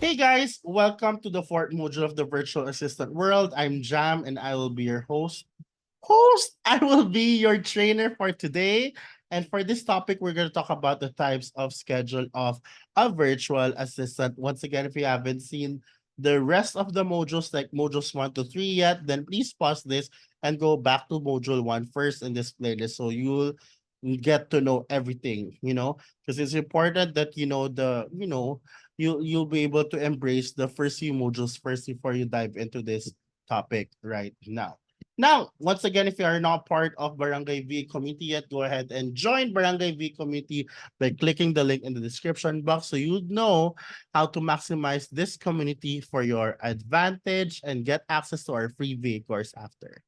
Hey guys, welcome to the fourth module of the virtual assistant world. I'm Jam and I will be your host. I will be your trainer for today. And for this topic, we're going to talk about the types of schedule of a virtual assistant. Once again, if you haven't seen the rest of the modules, like modules 1 to 3 yet, then please pause this and go back to module 1 first in this playlist so you'll get to know everything, because it's important that you'll be able to embrace the first few modules first before you dive into this topic right now. Now, once again, if you are not part of Barangay VA community yet, go ahead and join Barangay VA community by clicking the link in the description box so you know how to maximize this community for your advantage and get access to our free VA course after.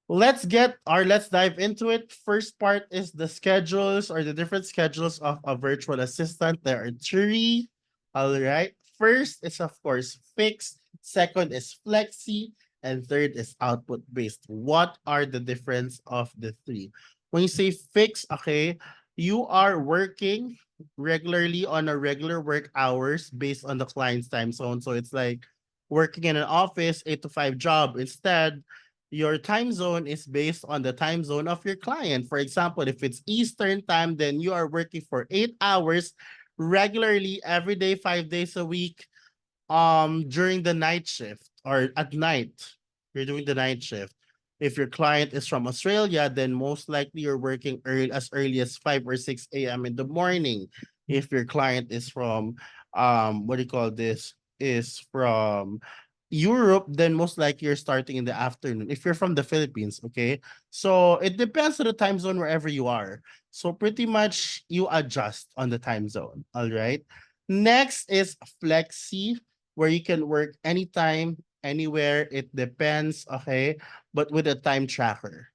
Let's dive into it. First part is the schedules or the different schedules of a virtual assistant. There are three. All right. First is of course fixed, second is flexi, and third is output based. What are the difference of the three? When you say fixed, okay, you are working regularly on a regular work hours based on the client's time zone. So it's like working in an office 8 to 5 job. Instead, your time zone is based on the time zone of your client. For example, if it's Eastern time, then you are working for 8 hours regularly every day, 5 days a week, during the night shift or at night. You're doing the night shift. If your client is from Australia, then most likely you're working early as 5 or 6 a.m. in the morning. If your client is from what do you call this? Is from Europe, then most likely you're starting in the afternoon. If you're from the Philippines, okay? So it depends on the time zone wherever you are. So pretty much you adjust on the time zone. All right. Next is flexi, where you can work anytime, anywhere. It depends, okay? But with a time tracker.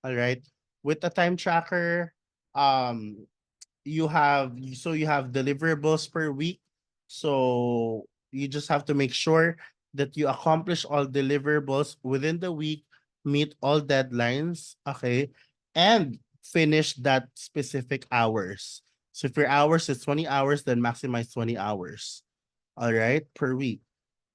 All right. With a time tracker, um, you have deliverables per week. So you just have to make sure that you accomplish all deliverables within the week, meet all deadlines, okay, and finish that specific hours. So if your hours is 20 hours, then maximize 20 hours, all right, per week.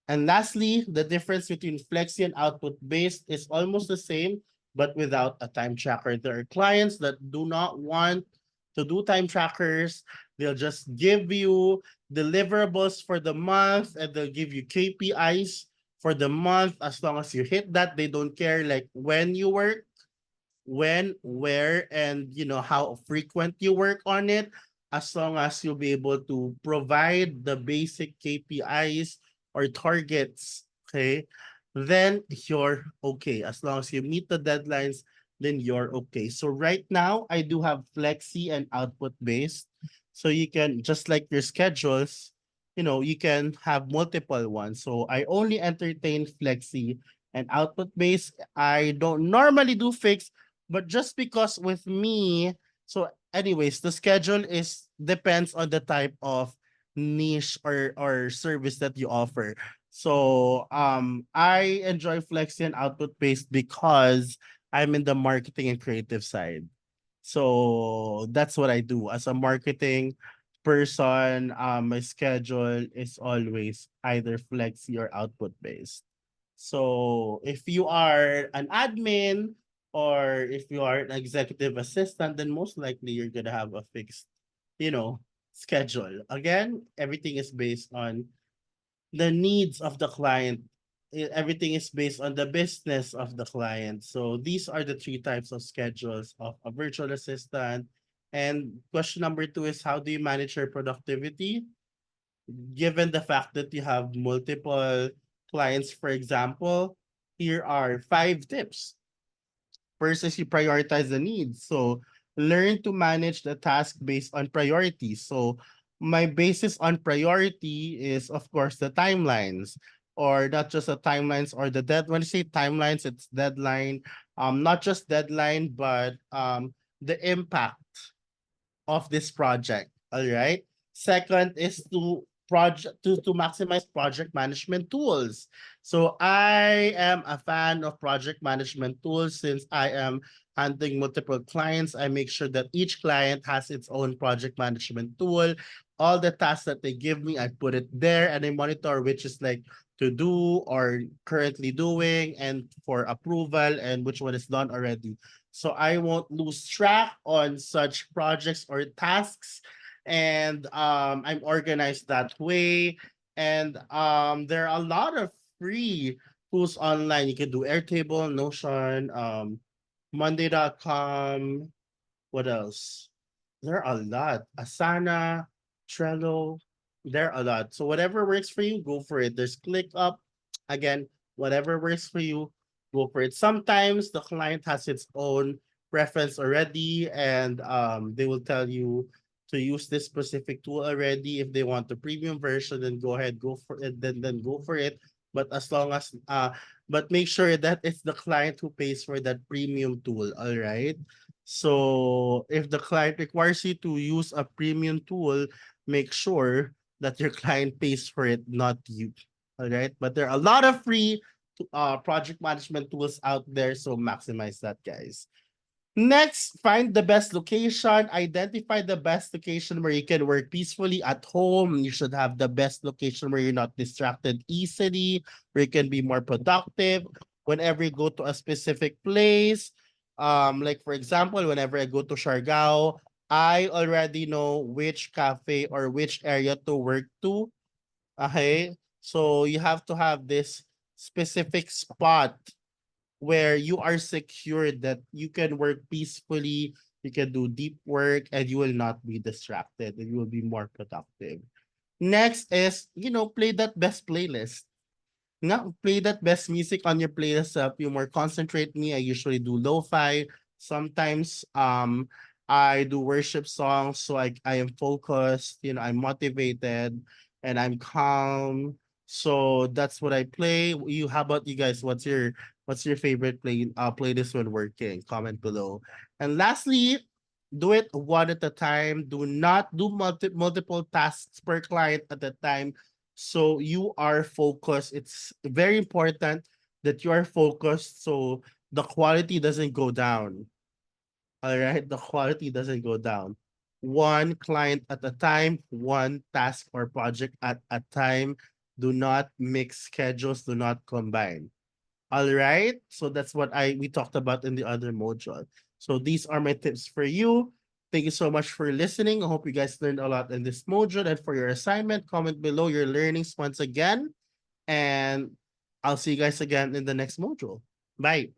And lastly, the difference between flexi and output based is almost the same, but without a time tracker. There are clients that do not want to do time trackers. They'll just give you deliverables for the month and they'll give you KPIs for the month. As long as you hit that, they don't care like when you work, when, where, and how frequent you work on it. As long as you'll be able to provide the basic KPIs or targets, okay, then you're okay. As long as you meet the deadlines, then you're okay. So right now, I do have flexi and output based. So you can, just like your schedules, you can have multiple ones. So I only entertain flexi and output based. I don't normally do fixed, but just because with me, so anyways, the schedule is depends on the type of niche or service that you offer. So I enjoy flexi and output based because I'm in the marketing and creative side. So that's what I do as a marketing person. My schedule is always either flexi or output based. So if you are an admin or if you are an executive assistant, then most likely you're gonna have a fixed, you know, schedule. Again, everything is based on the needs of the client. Everything is based on the business of the client. So these are the three types of schedules of a virtual assistant. And question number two is, how do you manage your productivity? Given the fact that you have multiple clients, for example, here are 5 tips. First is you prioritize the needs. So learn to manage the task based on priorities. So my basis on priority is of course the timelines, or not just the timelines or the dead. When you say timelines, it's deadline, not just deadline, but the impact of this project. All right. Second is to to maximize project management tools. So I am a fan of project management tools since I am handling multiple clients. I make sure that each client has its own project management tool. All the tasks that they give me, I put it there and I monitor which is like to do or currently doing and for approval and which one is done already. So I won't lose track on such projects or tasks. And I'm organized that way. And there are a lot of free tools online. You can do Airtable, Notion, Monday.com. What else? There are a lot. Asana, Trello, there are a lot. So whatever works for you, go for it. There's ClickUp. Again, whatever works for you, go for it. Sometimes the client has its own preference already, and they will tell you to use this specific tool already. If they want the premium version, then go ahead, go for it, then go for it. But as long as but make sure that it's the client who pays for that premium tool, all right? So if the client requires you to use a premium tool, make sure that your client pays for it, not you. All right. But there are a lot of free project management tools out there. So maximize that, guys. Next, find the best location. Identify the best location where you can work peacefully at home. You should have the best location where you're not distracted easily, where you can be more productive. Whenever you go to a specific place, like for example, whenever I go to Siargao, I already know which cafe or which area to work to. Okay, so you have to have this specific spot where you are secure that you can work peacefully, you can do deep work, and you will not be distracted, and you will be more productive. Next is, play that best playlist. Play that best music on your playlist to help you more concentrate. Me, I usually do lo-fi. Sometimes I do worship songs so I am focused, I'm motivated and I'm calm. So that's what I play. How about you guys? What's your favorite playlist when working? Comment below. And lastly, do it one at a time. Do not do multiple tasks per client at a time. So you are focused. It's very important that you are focused so the quality doesn't go down. All right, the quality doesn't go down. One client at a time, one task or project at a time. Do not mix schedules, do not combine. All right. So that's what we talked about in the other module. So these are my tips for you. Thank you so much for listening. I hope you guys learned a lot in this module. And for your assignment, comment below your learnings once again. And I'll see you guys again in the next module. Bye.